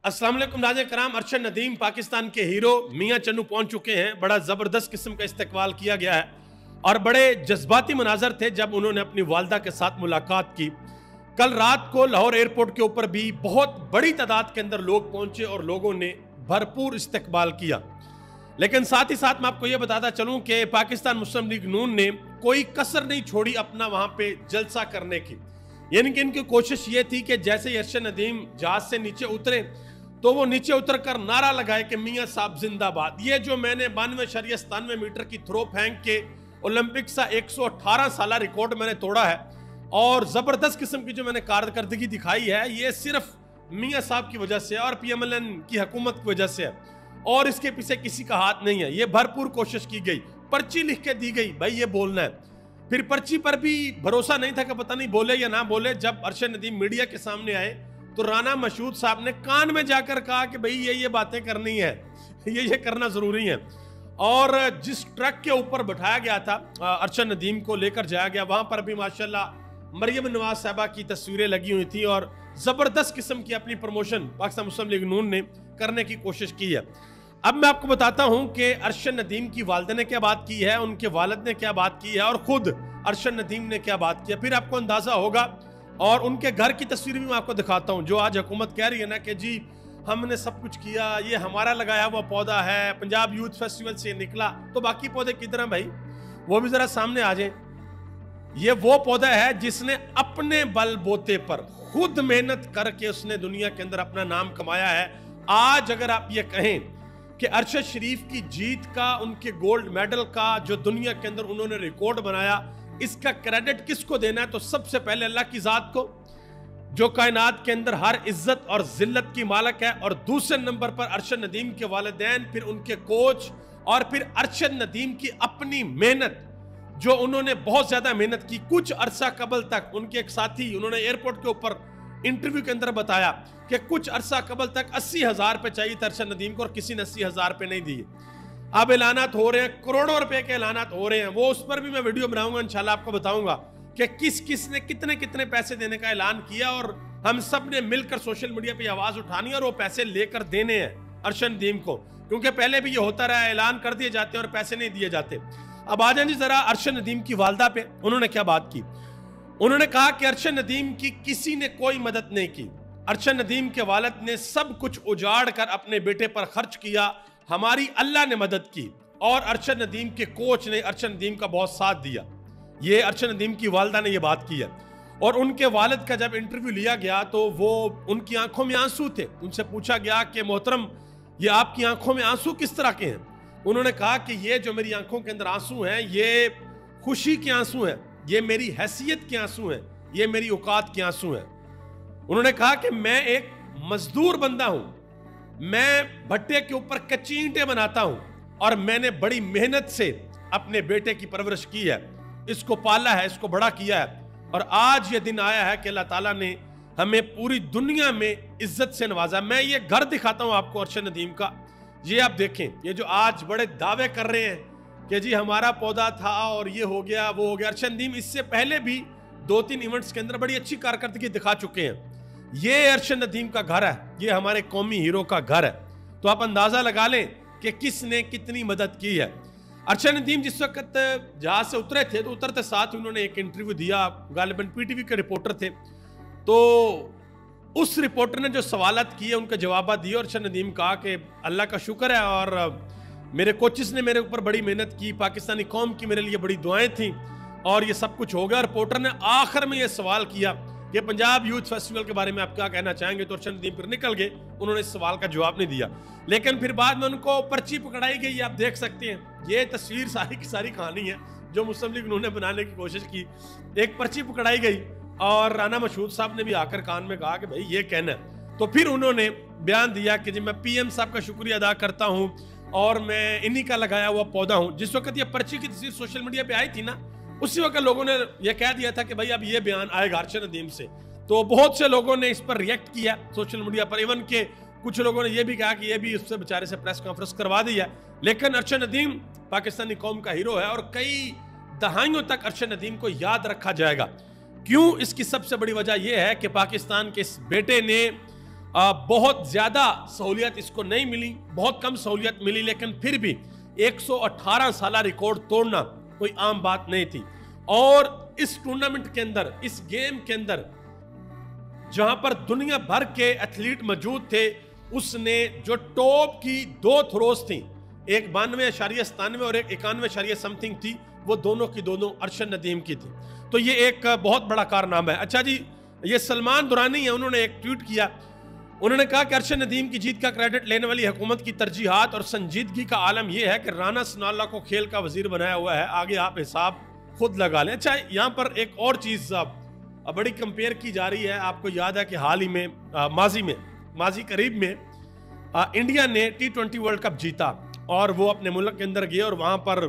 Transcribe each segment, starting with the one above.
अस्सलाम वालेकुम नाज़रीन कराम। अरशद नदीम पाकिस्तान के हीरो मियां चन्नू पहुंच चुके हैं। बड़ा ज़बरदस्त किस्म का इस्तकबाल किया गया है और बड़े जज्बाती मनाजर थे जब उन्होंने अपनी वालदा के साथ मुलाकात की। कल रात को लाहौर एयरपोर्ट के ऊपर भी बहुत बड़ी तादाद के अंदर लोग पहुंचे और लोगों ने भरपूर इस्तकबाल किया। लेकिन साथ ही साथ मैं आपको ये बताता चलूं कि पाकिस्तान मुस्लिम लीग नून ने कोई कसर नहीं छोड़ी अपना वहां पे जलसा करने की। यानी कि इनकी कोशिश ये थी कि जैसे ही अरशद नदीम जहाज से नीचे उतरे तो वो नीचे उतर कर नारा लगाए कि मियां साहब जिंदाबाद। ये जो मैंने 92.97 मीटर की थ्रो फेंक के ओलंपिक सा 118 साल रिकॉर्ड मैंने तोड़ा है और जबरदस्त किस्म की जो मैंने कारकर्दगी दिखाई है, ये सिर्फ मियां साहब की वजह से और PMLN की हुकूमत की वजह से है और इसके पीछे किसी का हाथ नहीं है। ये भरपूर कोशिश की गई, पर्ची लिख के दी गई, भाई ये बोलना है। फिर पर्ची पर भी भरोसा नहीं था कि पता नहीं बोले या ना बोले। जब अरशद नदीम मीडिया के सामने आए तो राना मशहूद साहब ने कान में जाकर कहा कि भाई ये बातें करनी है, ये करना जरूरी है। और जिस ट्रक के ऊपर बैठाया गया था अरशद नदीम को लेकर जाया गया, वहां पर भी माशाल्लाह मरियम नवाज साहबा की तस्वीरें लगी हुई थी और जबरदस्त किस्म की अपनी प्रमोशन पाकिस्तान मुस्लिम लीग नून ने करने की कोशिश की है। अब मैं आपको बताता हूं कि अरशद नदीम की वालिदा ने क्या बात की है, उनके वालिद ने क्या बात की है और खुद अरशद नदीम ने क्या बात की है। फिर आपको अंदाजा होगा और उनके घर की तस्वीर भी मैं आपको दिखाता हूं। जो आज हुकूमत कह रही है ना कि जी हमने सब कुछ किया, ये हमारा लगाया हुआ पौधा है, पंजाब यूथ फेस्टिवल से निकला, तो बाकी पौधे किधर हैं भाई? वो भी जरा सामने आ जाए। ये वो पौधा है जिसने अपने बलबूते पर खुद मेहनत करके उसने दुनिया के अंदर अपना नाम कमाया है। आज अगर आप ये कहें कि अरशद शरीफ की जीत का, उनके गोल्ड मेडल का जो दुनिया के अंदर उन्होंने रिकॉर्ड बनाया, इसका क्रेडिट किसको देना है? तो सबसे पहले अल्लाह की जात को, जो कायनात के अंदर हर इज्जत और जिल्लत की मालिक है। और दूसरे नंबर पर अरशद नदीम के वालिदैन, फिर उनके कोच और फिर अरशद नदीम की अपनी मेहनत, जो उन्होंने बहुत ज्यादा मेहनत की। कुछ अरसा कबल तक उनके एक साथी, उन्होंने एयरपोर्ट के ऊपर इंटरव्यू के अंदर बताया कि कुछ अरसा कबल तक 80,000 रुपए चाहिए था अरशद नदीम को और किसी ने 80,000 रुपए नहीं दिए। अब ऐलानात हो रहे हैं, करोड़ों रुपए के ऐलानात हो रहे हैं। वो उस पर भी मैं वीडियो बनाऊंगा, इंशाल्लाह आपको बताऊंगा कि किस किस ने कितने कितने पैसे देने का ऐलान किया और हम सब ने मिलकर सोशल मीडिया पे आवाज उठानी और वो पैसे लेकर देने हैं अरशद नदीम को, क्योंकि पहले भी ये होता रहा, ऐलान कर दिए जाते हैं और पैसे नहीं दिए जाते। अब आ जाए जी जरा अरशद नदीम की वालदा पे, उन्होंने क्या बात की। उन्होंने कहा कि अरशद नदीम की किसी ने कोई मदद नहीं की। अरशद नदीम के वालिद ने सब कुछ उजाड़ कर अपने बेटे पर खर्च किया, हमारी अल्लाह ने मदद की और अरशद नदीम के कोच ने अरशद नदीम का बहुत साथ दिया। ये अरशद नदीम की वालदा ने ये बात की है। और उनके वालिद का जब इंटरव्यू लिया गया तो वो, उनकी आंखों में आंसू थे। उनसे पूछा गया कि मोहतरम ये आपकी आंखों में आंसू किस तरह के हैं? उन्होंने कहा कि ये जो मेरी आंखों के अंदर आंसू हैं, ये खुशी के आंसू हैं, ये मेरी हैसियत के आंसू हैं, ये मेरी औकात के आंसू हैं। उन्होंने कहा कि मैं एक मजदूर बंदा हूं, मैं भट्टे के ऊपर कच्ची ईंटें बनाता हूं और मैंने बड़ी मेहनत से अपने बेटे की परवरिश की है, इसको पाला है, इसको बड़ा किया है और आज ये दिन आया है कि अल्लाह ताला ने हमें पूरी दुनिया में इज्जत से नवाजा। मैं ये घर दिखाता हूं आपको अरशद नदीम का, ये आप देखें। ये जो आज बड़े दावे कर रहे हैं कि जी हमारा पौधा था और ये हो गया वो हो गया, अरशद नदीम इससे पहले भी 2-3 इवेंट्स के अंदर बड़ी अच्छी कारकर्दगी दिखा चुके हैं। ये अरशद नदीम का घर है, ये हमारे कौमी हीरो का घर है। तो आप अंदाजा लगा लें कि किसने कितनी मदद की है। अरशद नदीम जिस वक्त जहाज से उतरे थे तो उतरते साथ उन्होंने एक इंटरव्यू दिया, गालिबन PTV के रिपोर्टर थे, तो उस रिपोर्टर ने जो सवालात किए उनके जवाब दिए। अरशद नदीम कहा कि अल्लाह का शुक्र है और मेरे कोचिस ने मेरे ऊपर बड़ी मेहनत की, पाकिस्तानी कौम की मेरे लिए बड़ी दुआएं थी और ये सब कुछ हो गया। रिपोर्टर ने आखिर में ये सवाल किया कि पंजाब यूथ फेस्टिवल के बारे में आप क्या कहना चाहेंगे, तो अरशद नदीम फिर निकल गए, उन्होंने इस सवाल का जवाब नहीं दिया। लेकिन फिर बाद में उनको पर्ची पकड़ाई गई, आप देख सकते हैं। ये तस्वीर सारी की सारी कहानी है जो मुस्लिम लीग उन्होंने बनाने की कोशिश की। एक पर्ची पकड़ाई गई और राना मशहूद साहब ने भी आकर कान में कहा कि भाई ये कहना है। तो फिर उन्होंने बयान दिया कि जी मैं PM साहब का शुक्रिया अदा करता हूँ और मैं इन्हीं का लगाया हुआ पौधा हूँ। जिस वक्त ये पर्ची की तस्वीर सोशल मीडिया पे आई थी ना, उसी वक्त लोगों ने यह कह दिया था कि भाई अब ये बयान आएगा अरशद नदीम से। तो बहुत से लोगों ने इस पर रिएक्ट किया सोशल मीडिया पर, इवन के कुछ लोगों ने यह भी कहा कि ये भी उससे बेचारे से प्रेस कॉन्फ्रेंस करवा दी है। लेकिन अरशद नदीम पाकिस्तानी कौम का हीरो है और कई दहाइयों तक अरशद नदीम को याद रखा जाएगा। क्यों? इसकी सबसे बड़ी वजह यह है कि पाकिस्तान के इस बेटे ने बहुत ज्यादा सहूलियत इसको नहीं मिली, बहुत कम सहूलियत मिली, लेकिन फिर भी 118 साल रिकॉर्ड तोड़ना कोई आम बात नहीं थी। और इस टूर्नामेंट के अंदर, इस गेम के अंदर जहां पर दुनिया भर के एथलीट मौजूद थे, उसने जो टॉप की 2 थ्रोज थी, एक 92.97 और एक 91 समथिंग थी, वो दोनों की दोनों अरशद नदीम की थी। तो ये एक बहुत बड़ा कारनामा है। अच्छा जी, ये सलमान दुरानी है, उन्होंने एक ट्वीट किया, उन्होंने कहा कि अरशद नदीम की जीत का क्रेडिट लेने वाली हुकूमत की तरजीहात और संजीदगी का आलम यह है कि राना सनाउल्लाह को खेल का वजीर बनाया हुआ है, आगे आप हिसाब खुद लगा लें। अच्छा, यहाँ पर एक और चीज बड़ी कंपेयर की जा रही है। आपको याद है कि हाल ही में माजी करीब में इंडिया ने T20 वर्ल्ड कप जीता और वो अपने मुल्क के अंदर गए और वहां पर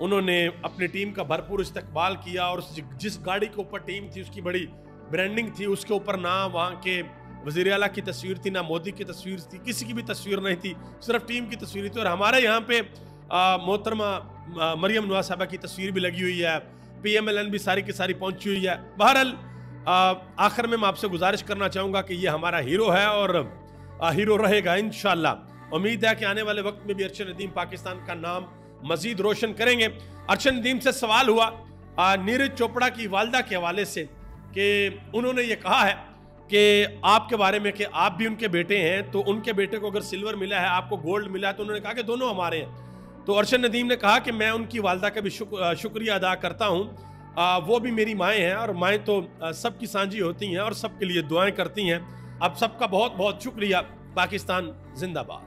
उन्होंने अपनी टीम का भरपूर इस्तकबाल किया और जिस गाड़ी के ऊपर टीम थी उसकी बड़ी ब्रांडिंग थी, उसके ऊपर ना वहाँ के वज़ीर आला की तस्वीर थी, ना मोदी की तस्वीर थी, किसी की भी तस्वीर नहीं थी, सिर्फ टीम की तस्वीर थी। और हमारे यहाँ पे मोहतरमा मरियम नवाज साहबा की तस्वीर भी लगी हुई है, PMLN भी सारी की सारी पहुंची हुई है। बहरहाल आखिर में मैं आपसे गुजारिश करना चाहूँगा कि ये हमारा हीरो है और हीरो रहेगा इंशाल्लाह। उम्मीद है कि आने वाले वक्त में भी अरशद नदीम पाकिस्तान का नाम मजीद रोशन करेंगे। अरशद नदीम से सवाल हुआ नीरज चोपड़ा की वालदा के हवाले से कि उन्होंने ये कहा है कि आपके बारे में कि आप भी उनके बेटे हैं, तो उनके बेटे को अगर सिल्वर मिला है, आपको गोल्ड मिला है, तो उन्होंने कहा कि दोनों हमारे हैं। तो अरशद नदीम ने कहा कि मैं उनकी वालदा का भी शुक्रिया अदा करता हूँ, वो भी मेरी माएँ हैं और माएँ तो सबकी सांझी होती हैं और सबके लिए दुआएं करती हैं। अब सबका बहुत बहुत शुक्रिया। पाकिस्तान जिंदाबाद।